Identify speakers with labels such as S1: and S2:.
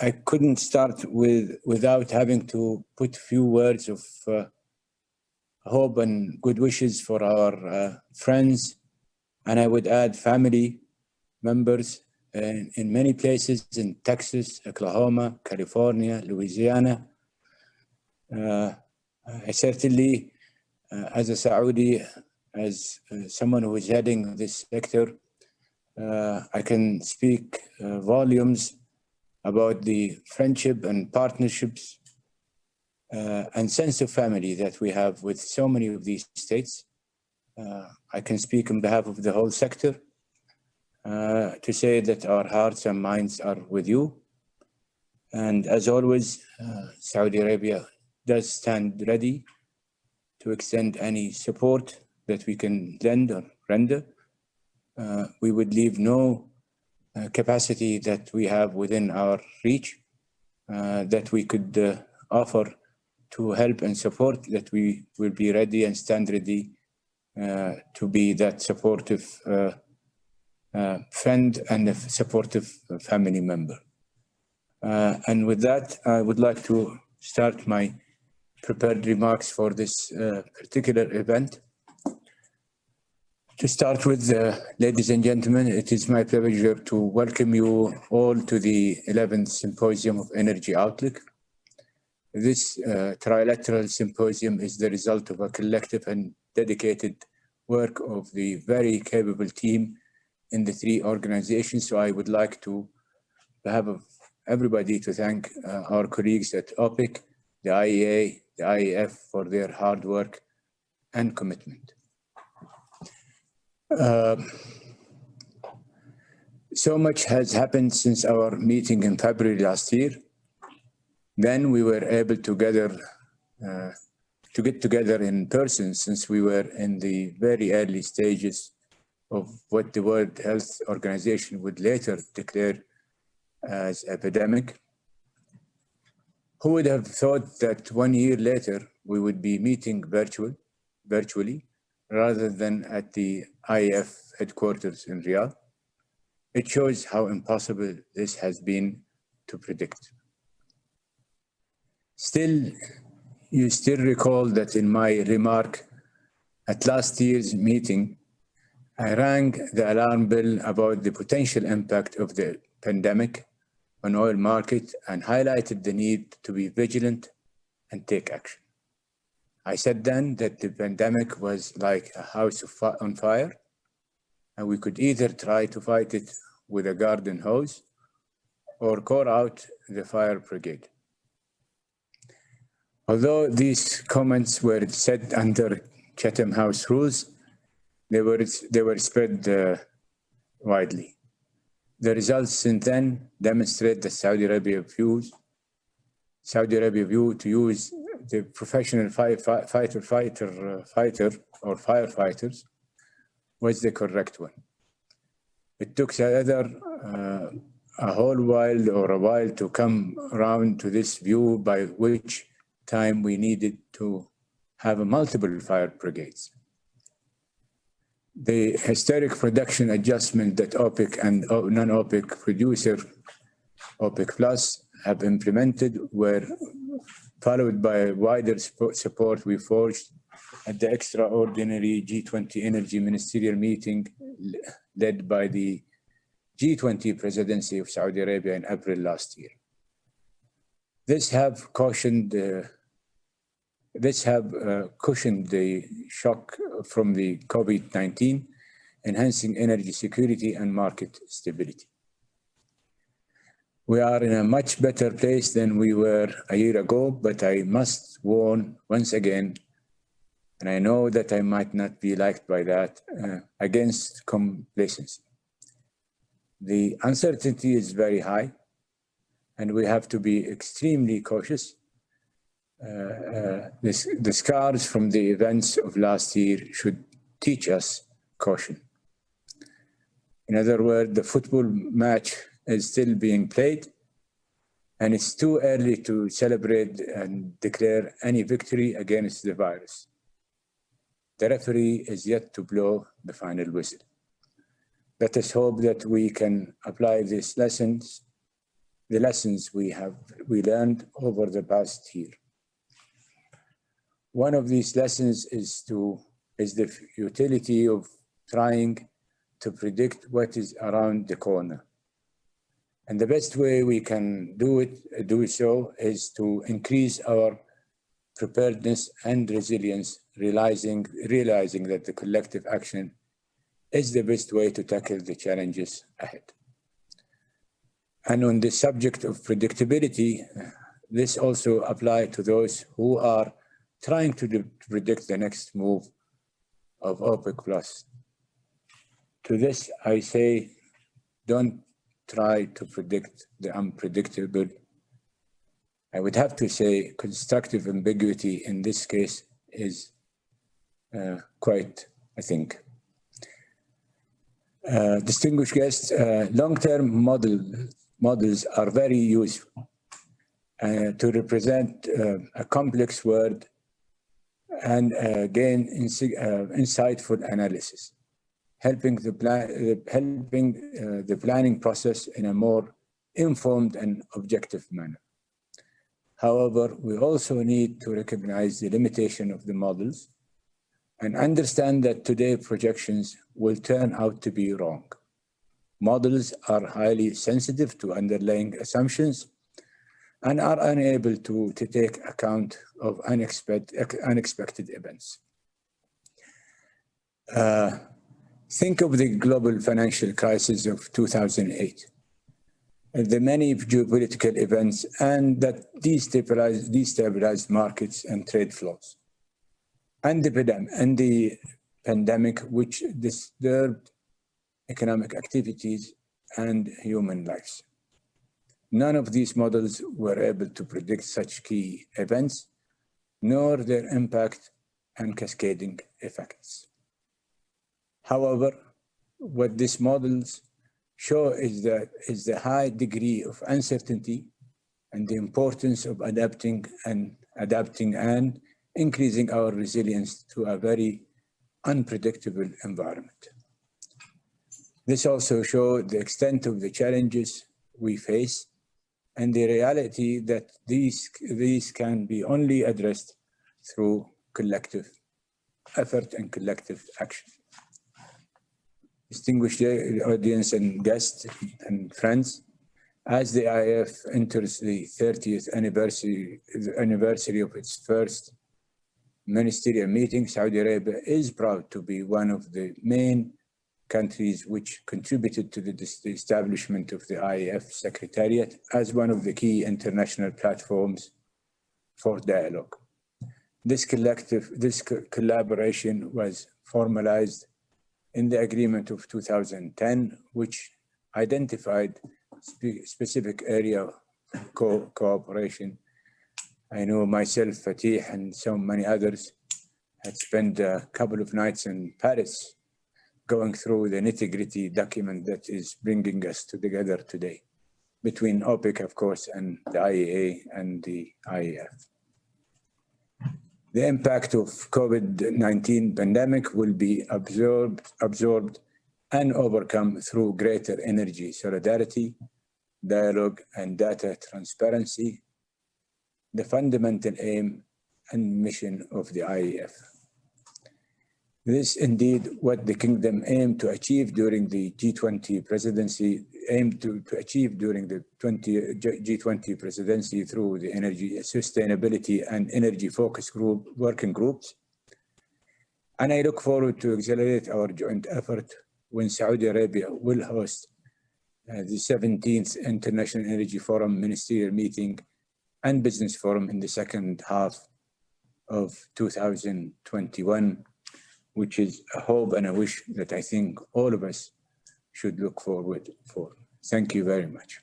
S1: I couldn't start without having to put a few words of hope and good wishes for our friends, and I would add family members in many places in Texas, Oklahoma, California, Louisiana. I certainly, as a Saudi, as someone who is heading this sector, I can speak volumes about the friendship and partnerships and sense of family that we have with so many of these states. I can speak on behalf of the whole sector to say that our hearts and minds are with you. And as always, Saudi Arabia does stand ready to extend any support that we can lend or render. We would leave no capacity that we have within our reach that we could offer to help and support, that we will be ready and stand ready to be that supportive friend and a supportive family member. And with that, I would like to start my prepared remarks for this particular event. To start with, ladies and gentlemen, it is my pleasure to welcome you all to the 11th Symposium of Energy Outlook. This trilateral symposium is the result of a collective and dedicated work of the very capable team in the three organizations. So I would like to have everybody to thank our colleagues at OPEC, the IEA, the IEF for their hard work and commitment. So much has happened since our meeting in February last year. Then we were able to get together in person, since we were in the very early stages of what the World Health Organization would later declare as epidemic. Who would have thought that 1 year later we would be meeting virtually, rather than at the IEF headquarters in Riyadh? It shows how impossible this has been to predict. Still, you still recall that in my remark at last year's meeting, I rang the alarm bell about the potential impact of the pandemic on oil market and highlighted the need to be vigilant and take action. I said then that the pandemic was like a house on fire, and we could either try to fight it with a garden hose or call out the fire brigade. Although these comments were said under Chatham House rules, they were spread widely. The results since then demonstrate that Saudi Arabia view to use the professional fighter or firefighters was the correct one. It took either a whole while or a while to come around to this view, by which time we needed to have multiple fire brigades. The historic production adjustment that OPEC and non-OPEC producer, OPEC Plus, have implemented were followed by wider support we forged at the extraordinary G20 Energy Ministerial meeting led by the G20 presidency of Saudi Arabia in April last year. This have cushioned the shock from the COVID-19, enhancing energy security and market stability. We are in a much better place than we were a year ago, but I must warn once again, and I know that I might not be liked by that, against complacency. The uncertainty is very high, and we have to be extremely cautious. The scars from the events of last year should teach us caution. In other words, the football match is still being played, and it's too early to celebrate and declare any victory against the virus. The referee is yet to blow the final whistle. Let us hope that we can apply these lessons the lessons we learned over the past year. One of these lessons is the utility of trying to predict what is around the corner. And the best way we can do so is to increase our preparedness and resilience, realizing that the collective action is the best way to tackle the challenges ahead. And on the subject of predictability, this also applies to those who are trying to predict the next move of OPEC+. To this, I say, don't try to predict the unpredictable. I would have to say constructive ambiguity in this case is quite, I think. Distinguished guests, long-term models are very useful to represent a complex world and gain insightful analysis, helping the planning process in a more informed and objective manner. However, we also need to recognize the limitation of the models and understand that today projections will turn out to be wrong. Models are highly sensitive to underlying assumptions and are unable to take account of unexpected events. Think of the global financial crisis of 2008, the many geopolitical events and that destabilized markets and trade flows, and the pandemic which disturbed economic activities and human lives. None of these models were able to predict such key events, nor their impact and cascading effects. However, what these models show is the high degree of uncertainty and the importance of adapting and increasing our resilience to a very unpredictable environment. This also shows the extent of the challenges we face and the reality that these can be only addressed through collective effort and collective action. Distinguished audience and guests and friends, as the IF enters the 30th anniversary of its first ministerial meeting, Saudi Arabia is proud to be one of the main countries which contributed to the establishment of the IF Secretariat as one of the key international platforms for dialogue. This collaboration was formalized in the agreement of 2010, which identified specific area of cooperation. I know myself, Fatih, and so many others had spent a couple of nights in Paris going through the nitty-gritty document that is bringing us together today between OPEC, of course, and the IEA and the IEF. The impact of COVID-19 pandemic will be absorbed and overcome through greater energy solidarity, dialogue, and data transparency, the fundamental aim and mission of the IEF. This indeed what the Kingdom aimed to achieve during the G20 presidency, G20 presidency through the energy sustainability and energy focus working groups. And I look forward to accelerate our joint effort when Saudi Arabia will host the 17th International Energy Forum Ministerial Meeting and Business Forum in the second half of 2021, which is a hope and a wish that I think all of us should look forward for. Thank you very much.